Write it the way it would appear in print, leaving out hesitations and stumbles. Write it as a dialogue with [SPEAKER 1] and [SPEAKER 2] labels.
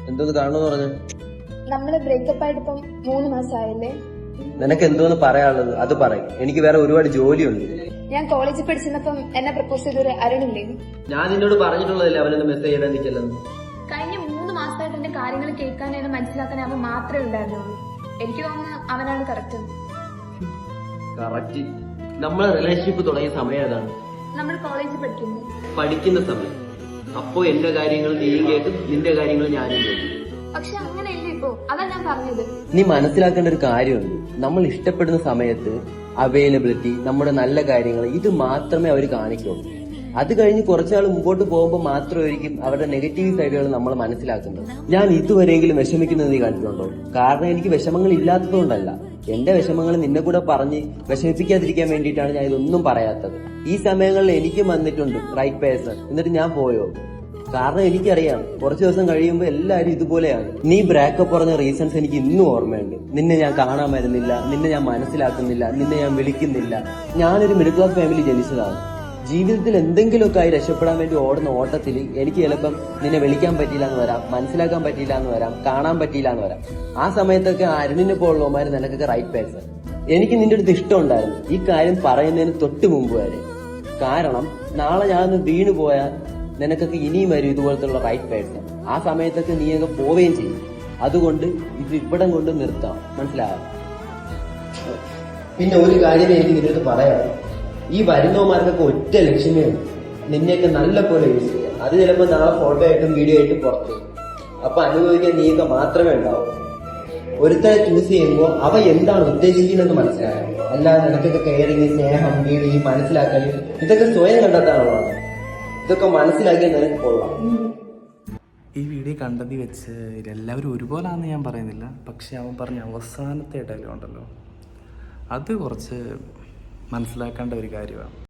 [SPEAKER 1] എന്തോന്ന് കാണുമെന്ന് പറഞ്ഞു?
[SPEAKER 2] നമ്മള് ബ്രേക്കപ്പ് ആയിട്ട് ഇപ്പം 3 മാസമായില്ലേ.
[SPEAKER 1] നിനക്ക് എന്തോന്ന് പറയാനുള്ളത് അത് പറയും. എനിക്ക് വേറെ ഒരുപാട് ജോലിയുണ്ട്.
[SPEAKER 2] ഞാൻ കോളേജിൽ പഠിച്ചിരുന്നപ്പം എന്നെ പ്രപ്പോസ് ചെയ്തൊരു അരുണില്ലേ?
[SPEAKER 1] ഞാൻ നിന്നോട് പറഞ്ഞിട്ടുള്ളതല്ലേ അവനൊന്ന് മെസ്സേജ് ചെയ്താൽ നിൽക്കല്ലെന്ന്.
[SPEAKER 2] കഴിഞ്ഞ 3 മാസമായിട്ട് എന്റെ കാര്യങ്ങൾ കേൾക്കാനും മനസ്സിലാക്കാനും അവൻ മാത്രമേ ഉണ്ടായിരുന്നുള്ളൂ. എനിക്ക് തോന്നുന്നു അവനാണ് കറക്റ്റ്.
[SPEAKER 1] കറക്റ്റ്. നമ്മളെ റിലേഷൻഷിപ്പ് തുടങ്ങിയ സമയം ഏതാണ്?
[SPEAKER 2] നമ്മൾ കോളേജിൽ
[SPEAKER 1] പഠിക്കുന്ന സമയം. അപ്പോ എന്റെ കാര്യങ്ങൾ നീയും കേൾക്കും, നിന്റെ കാര്യങ്ങൾ ഞാനും കേൾക്കും.
[SPEAKER 2] പക്ഷെ അങ്ങനെയല്ലേ ഇപ്പോ? അതാ ഞാൻ പറഞ്ഞത്.
[SPEAKER 1] നീ മനസ്സിലാക്കേണ്ട ഒരു കാര്യമുണ്ട്. നമ്മൾ ഇഷ്ടപ്പെടുന്ന സമയത്ത് അവൈലബിലിറ്റി, നമ്മുടെ നല്ല കാര്യങ്ങൾ, ഇത് മാത്രമേ അവർ കാണിക്കുള്ളൂ. അത് കഴിഞ്ഞ് കുറച്ചാൾ മുമ്പോട്ട് പോകുമ്പോൾ മാത്രമായിരിക്കും അവരുടെ നെഗറ്റീവ് സൈഡുകൾ നമ്മൾ മനസ്സിലാക്കുന്നത്. ഞാൻ ഇതുവരെയെങ്കിലും വിഷമിക്കുന്നത് നീ കണ്ടിട്ടുണ്ടോ? കാരണം എനിക്ക് വിഷമങ്ങൾ ഇല്ലാത്തതുകൊണ്ടല്ല. എന്റെ വിഷമങ്ങൾ നിന്നെ കൂടെ പറഞ്ഞ് വിഷമിപ്പിക്കാതിരിക്കാൻ വേണ്ടിയിട്ടാണ് ഞാൻ ഇതൊന്നും പറയാത്തത്. ഈ സമയങ്ങളിൽ എനിക്കും വന്നിട്ടുണ്ട് റൈറ്റ് പേഴ്സൺ, എന്നിട്ട് ഞാൻ പോയോ? കാരണം എനിക്കറിയാം കുറച്ചു ദിവസം കഴിയുമ്പോൾ എല്ലാവരും ഇതുപോലെയാണ്. നീ ബ്രേക്കപ്പ് പറഞ്ഞ റീസൺസ് എനിക്ക് ഇന്നും ഓർമ്മയുണ്ട്. നിന്നെ ഞാൻ കാണാൻ വരുന്നില്ല, നിന്നെ ഞാൻ മനസ്സിലാക്കുന്നില്ല, നിന്നെ ഞാൻ വിളിക്കുന്നില്ല. ഞാനൊരു മിഡിൽ ക്ലാസ് ഫാമിലി ജനിച്ചതാണ്. ജീവിതത്തിൽ എന്തെങ്കിലുമൊക്കെ ആയി രക്ഷപ്പെടാൻ വേണ്ടി ഓടുന്ന ഓട്ടത്തിൽ എനിക്ക് ചിലപ്പം നിന്നെ വിളിക്കാൻ പറ്റിയില്ല എന്ന് വരാം, മനസ്സിലാക്കാൻ പറ്റിയില്ല എന്ന് വരാം, കാണാൻ പറ്റിയില്ല എന്ന് വരാം. ആ സമയത്തൊക്കെ അരുണിനെ പോലുള്ളവന്മാർ നിനക്കൊക്കെ റൈറ്റ് പേഴ്സൺ. എനിക്ക് നിന്റെ അടുത്ത് ഇഷ്ടമുണ്ടായിരുന്നു ഈ കാര്യം പറയുന്നതിന് തൊട്ട് മുമ്പ് വരെ. കാരണം നാളെ ഞാനൊന്ന് വീണു പോയാൽ നിനക്കൊക്കെ ഇനിയും വരും ഇതുപോലത്തുള്ള റൈറ്റ് പേഴ്സൺ. ആ സമയത്തൊക്കെ നീയൊക്കെ പോവുകയും ചെയ്യും. അതുകൊണ്ട് ഇത് ഇവിടം കൊണ്ട് നിർത്താം, മനസ്സിലായോ? പിന്നെ ഒരു കാര്യം എനിക്ക് നിന്നോട് പറയാം. ഈ വരുന്നവന്മാർക്കൊക്കെ ഒറ്റ ലക്ഷ്യമേ ഉള്ളൂ, നിന്നെയൊക്കെ നല്ല പോലെ യൂസ് ചെയ്യാം. അത് ചിലപ്പോൾ നാളെ ഫോട്ടോ ആയിട്ടും വീഡിയോ ആയിട്ടും പുറത്തു വരും. അപ്പൊ അനുഭവിക്കാൻ നീയൊക്കെ മാത്രമേ ഉണ്ടാവൂ. ഒരുത്തരെ ചൂസ് ചെയ്യുമ്പോൾ അവ എന്താണ് ഉദ്ദേശിക്കുന്നതെന്ന് മനസ്സിലായോ? അല്ലാതെ നിനക്കൊക്കെ കെയറിങ്, സ്നേഹം, വീട്, ഈ മനസ്സിലാക്കല്, ഇതൊക്കെ സ്വയം കണ്ടെത്താനുള്ളതാണ്. ഇതൊക്കെ മനസ്സിലാക്കിയാൽ നിനക്ക് കൊള്ളാം.
[SPEAKER 3] ഈ വീഡിയോ കണ്ടതി വെച്ച് എല്ലാവരും ഒരുപോലാണെന്ന് ഞാൻ പറയുന്നില്ല. പക്ഷെ അവൻ പറഞ്ഞ അവസാനത്തെ ഡയലോഗ് ഉണ്ടല്ലോ, അത് കുറച്ച് മനസ്സിലാക്കേണ്ട ഒരു കാര്യമാണ്.